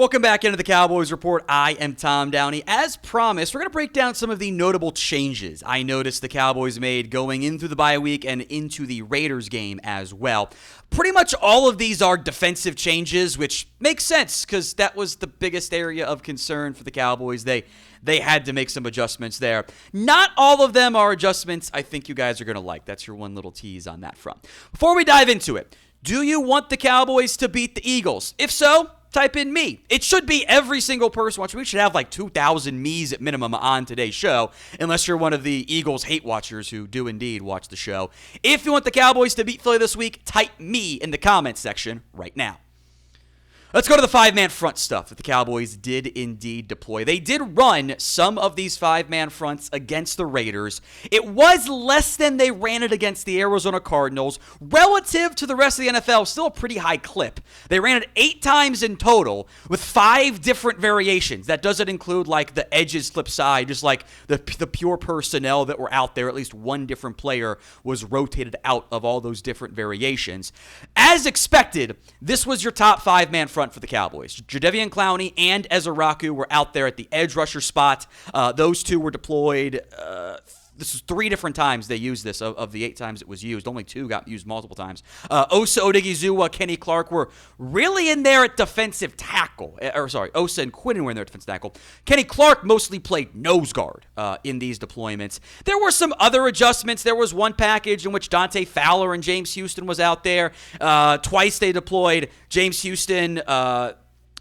Welcome back into the Cowboys Report. I am Tom Downey. As promised, we're going to break down some of the notable changes I noticed the Cowboys made going in through the bye week and into the Raiders game as well. Pretty much all of these are defensive changes, which makes sense because that was the biggest area of concern for the Cowboys. They had to make some adjustments there. Not all of them are adjustments I think you guys are going to like. That's your one little tease on that front. Before we dive into it, do you want the Cowboys to beat the Eagles? If so, type in me. It should be every single person watching. We should have like 2,000 me's at minimum on today's show, unless you're one of the Eagles hate watchers who do indeed watch the show. If you want the Cowboys to beat Philly this week, type me in the comments section right now. Let's go to the five-man front stuff that the Cowboys did indeed deploy. They did run some of these five-man fronts against the Raiders. It was less than they ran it against the Arizona Cardinals. Relative to the rest of the NFL, still a pretty high clip. They ran it 8 times in total with 5 different variations. That doesn't include like the edges flip side, just like the pure personnel that were out there. At least one different player was rotated out of all those different variations. As expected, this was your top five-man front for the Cowboys. Jadeveon Clowney and Ezra were out there at the edge rusher spot. Those two were deployed. This is 3 different times they used this. Of the 8 times it was used, only 2 got used multiple times. Osa Odighizuwa, Kenny Clark were really in there at defensive tackle. Osa and Quinnen were in there at defensive tackle. Kenny Clark mostly played nose guard in these deployments. There were some other adjustments. There was one package in which Dante Fowler and James Houston was out there. Twice they deployed James Houston,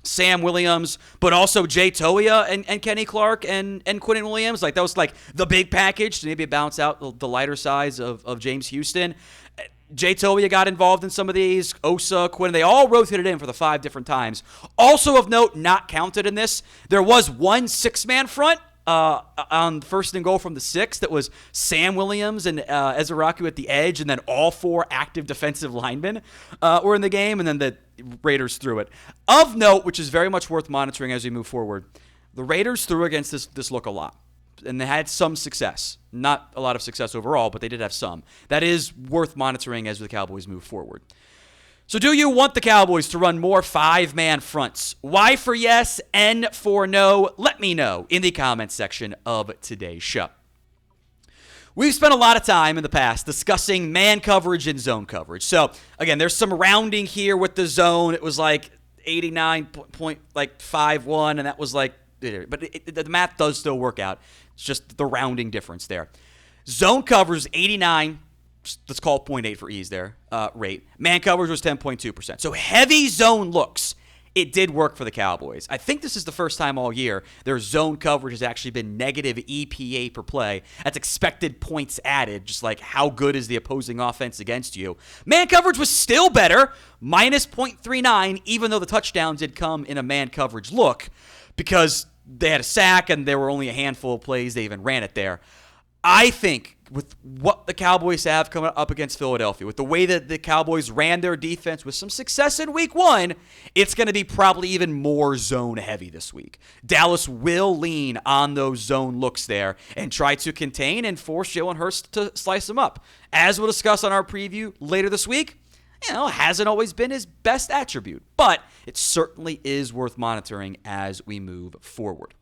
Sam Williams, but also Jay Toia and Kenny Clark and Quinnen Williams. Like that was like the big package to maybe balance out the lighter size of James Houston. Jay Toia got involved in some of these. Osa, Quinnen, they all rotated in for the 5 different times. Also of note, not counted in this, there was one 6-man front on first and goal from the 6 that was Sam Williams and Ezra at the edge, and then all 4 active defensive linemen were in the game, and then the Raiders threw it. Of note, which is very much worth monitoring as we move forward, the Raiders threw against this look a lot, and they had some success. Not a lot of success overall, but they did have some. That is worth monitoring as the Cowboys move forward. So do you want the Cowboys to run more 5-man fronts? Y for yes, N for no. Let me know in the comments section of today's show. We've spent a lot of time in the past discussing man coverage and zone coverage. So, again, there's some rounding here with the zone. It was like 89.51, and that was like, but the math does still work out. It's just the rounding difference there. Zone coverage is 89. Let's call it 0.8 for ease there, rate. Man coverage was 10.2%. So heavy zone looks. It did work for the Cowboys. I think this is the first time all year their zone coverage has actually been negative EPA per play. That's expected points added, just like how good is the opposing offense against you. Man coverage was still better, minus 0.39, even though the touchdowns did come in a man coverage look because they had a sack and there were only a handful of plays they even ran it there. I think with what the Cowboys have coming up against Philadelphia, with the way that the Cowboys ran their defense with some success in week 1, it's going to be probably even more zone heavy this week. Dallas will lean on those zone looks there and try to contain and force Jalen Hurts to slice them up. As we'll discuss on our preview later this week, hasn't always been his best attribute, but it certainly is worth monitoring as we move forward.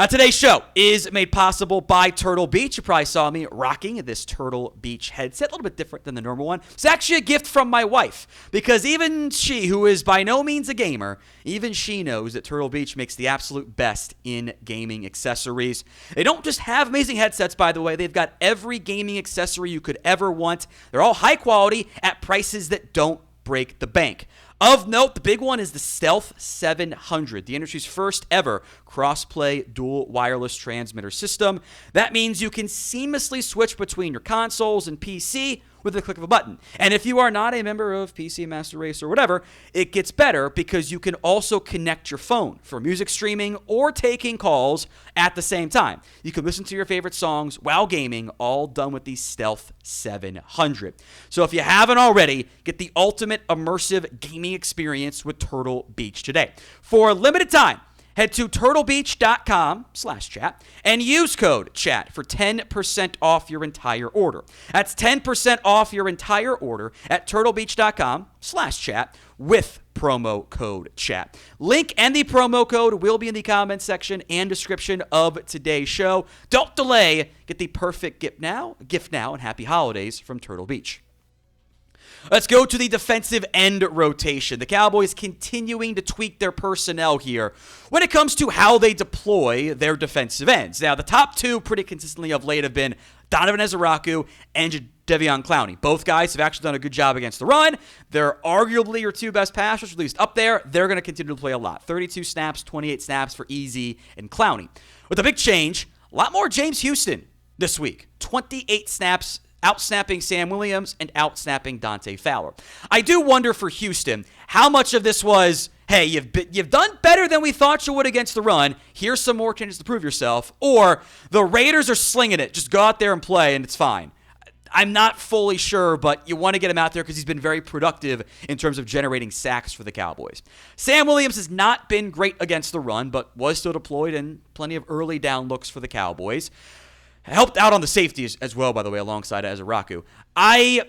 Today's show is made possible by Turtle Beach. You probably saw me rocking this Turtle Beach headset, a little bit different than the normal one. It's actually a gift from my wife because even she, who is by no means a gamer, even she knows that Turtle Beach makes the absolute best in gaming accessories. They don't just have amazing headsets, by the way. They've got every gaming accessory you could ever want. They're all high quality at prices that don't break the bank. Of note, the big one is the Stealth 700, the industry's first ever cross-play dual wireless transmitter system. That means you can seamlessly switch between your consoles and PC with the click of a button. And if you are not a member of PC Master Race or whatever, it gets better because you can also connect your phone for music streaming or taking calls at the same time. You can listen to your favorite songs while gaming, all done with the Stealth 700. So if you haven't already, get the ultimate immersive gaming experience with Turtle Beach today. For a limited time, Head to turtlebeach.com/chat and use code chat for 10% off your entire order. That's 10% off your entire order at turtlebeach.com/chat with promo code chat. Link and the promo code will be in the comments section and description of today's show. Don't delay. Get the perfect gift now, and happy holidays from Turtle Beach. Let's go to the defensive end rotation. The Cowboys continuing to tweak their personnel here when it comes to how they deploy their defensive ends. Now, the top two pretty consistently of late have been Donovan Ezeraku and Jadeveon Clowney. Both guys have actually done a good job against the run. They're arguably your two best passers, at least up there. They're going to continue to play a lot. 32 snaps, 28 snaps for Easy and Clowney. With a big change, a lot more James Houston this week. 28 snaps, out-snapping Sam Williams and out-snapping Dante Fowler. I do wonder for Houston how much of this was, hey, you've done better than we thought you would against the run. Here's some more chances to prove yourself. Or the Raiders are slinging it. Just go out there and play, and it's fine. I'm not fully sure, but you want to get him out there because he's been very productive in terms of generating sacks for the Cowboys. Sam Williams has not been great against the run, but was still deployed in plenty of early down looks for the Cowboys. Helped out on the safeties as well, by the way, alongside Ezeraku. I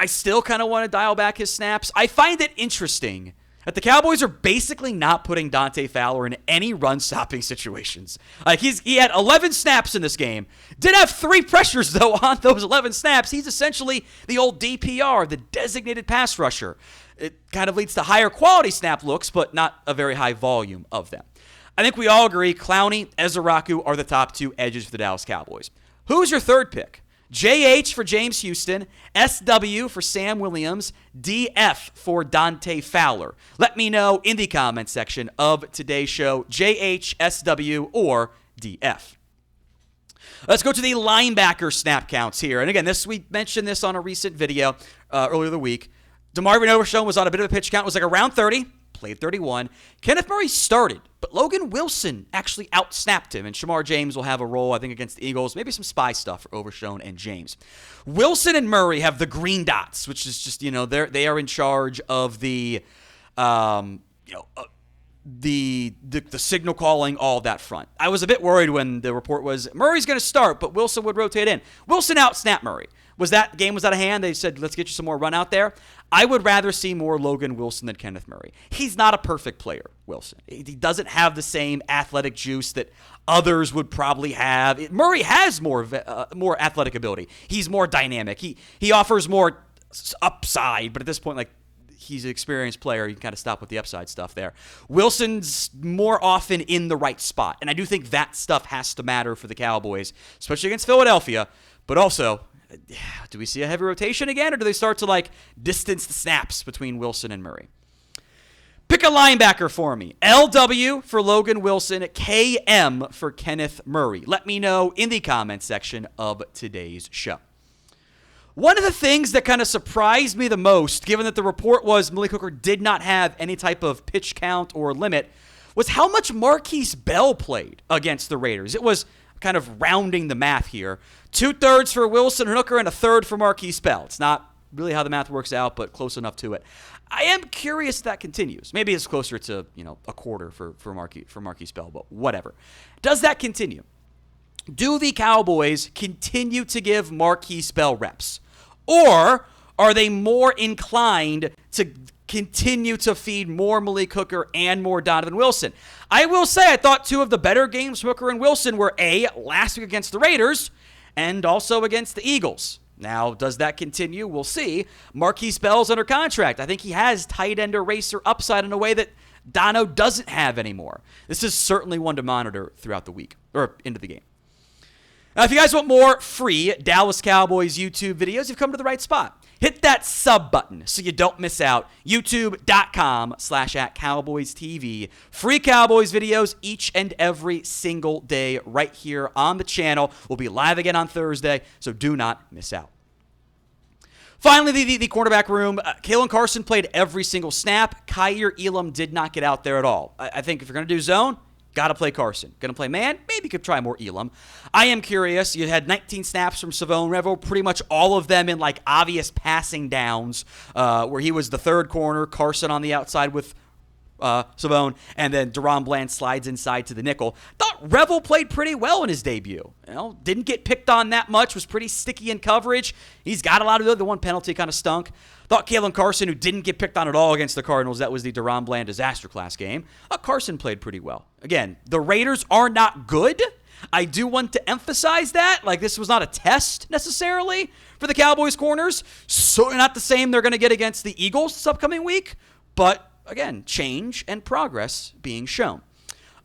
still kind of want to dial back his snaps. I find it interesting that the Cowboys are basically not putting Dante Fowler in any run-stopping situations. Like he had 11 snaps in this game. Did have 3 pressures, though, on those 11 snaps. He's essentially the old DPR, the designated pass rusher. It kind of leads to higher quality snap looks, but not a very high volume of them. I think we all agree Clowney, Ezeraku are the top 2 edges for the Dallas Cowboys. Who's your third pick? JH for James Houston, SW for Sam Williams, DF for Dante Fowler. Let me know in the comments section of today's show, JH, SW, or DF. Let's go to the linebacker snap counts here. And again, we mentioned this on a recent video earlier the week. DeMarvin Overshown was on a bit of a pitch count. It was like around 30. Played 31. Kenneth Murray started, but Logan Wilson actually out-snapped him, and Shamar James will have a role, I think, against the Eagles. Maybe some spy stuff for Overshown and James. Wilson and Murray have the green dots, which is just, they are in charge of the signal calling, all that front. I was a bit worried when the report was Murray's going to start, but Wilson would rotate in. Wilson out-snapped Murray. Game was out of hand. They said, let's get you some more run out there. I would rather see more Logan Wilson than Kenneth Murray. He's not a perfect player, Wilson. He doesn't have the same athletic juice that others would probably have. Murray has more athletic ability. He's more dynamic. He offers more upside, but at this point, he's an experienced player. You can kind of stop with the upside stuff there. Wilson's more often in the right spot, and I do think that stuff has to matter for the Cowboys, especially against Philadelphia, but also, do we see a heavy rotation again, or do they start to distance the snaps between Wilson and Murray? Pick a linebacker for me. LW for Logan Wilson, KM for Kenneth Murray. Let me know in the comments section of today's show. One of the things that kind of surprised me the most, given that the report was Malik Hooker did not have any type of pitch count or limit, was how much Markquese Bell played against the Raiders. It was kind of rounding the math here. 2/3 for Wilson and Hooker and 1/3 for Markquese Bell. It's not really how the math works out, but close enough to it. I am curious if that continues. Maybe it's closer to, a quarter for Markquese Bell, but whatever. Does that continue? Do the Cowboys continue to give Markquese Bell reps? Or are they more inclined to continue to feed more Malik Hooker and more Donovan Wilson? I will say I thought 2 of the better games from Hooker and Wilson were last week against the Raiders and also against the Eagles. Now, does that continue? We'll see. Markquese Bell's under contract. I think he has tight end eraser upside in a way that Dono doesn't have anymore. This is certainly one to monitor throughout the week or into the game. Now, if you guys want more free Dallas Cowboys YouTube videos, you've come to the right spot. Hit that sub button so you don't miss out. YouTube.com/@CowboysTV. Free Cowboys videos each and every single day right here on the channel. We'll be live again on Thursday, so do not miss out. Finally, the cornerback room. Kalen Carson played every single snap. Kaiir Elam did not get out there at all. I think if you're going to do zone, got to play Carson. Going to play man? Maybe you could try more Elam. I am curious. You had 19 snaps from Savone Revo, pretty much all of them in obvious passing downs where he was the third corner, Carson on the outside with Savone, and then DaRon Bland slides inside to the nickel. Thought Revel played pretty well in his debut. Didn't get picked on that much, was pretty sticky in coverage. He's got a lot of the one penalty kind of stunk. Thought Kalen Carson, who didn't get picked on at all against the Cardinals, that was the DaRon Bland disaster class game. Carson played pretty well. Again, the Raiders are not good. I do want to emphasize that. Like, this was not a test necessarily for the Cowboys corners. So not the same they're going to get against the Eagles this upcoming week. But, again, change and progress being shown.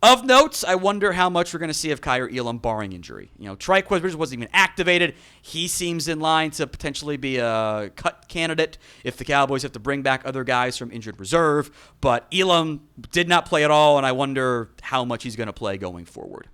Of notes, I wonder how much we're going to see of Kyer Elam barring injury. Trikweze Bridges wasn't even activated. He seems in line to potentially be a cut candidate if the Cowboys have to bring back other guys from injured reserve. But Elam did not play at all, and I wonder how much he's going to play going forward.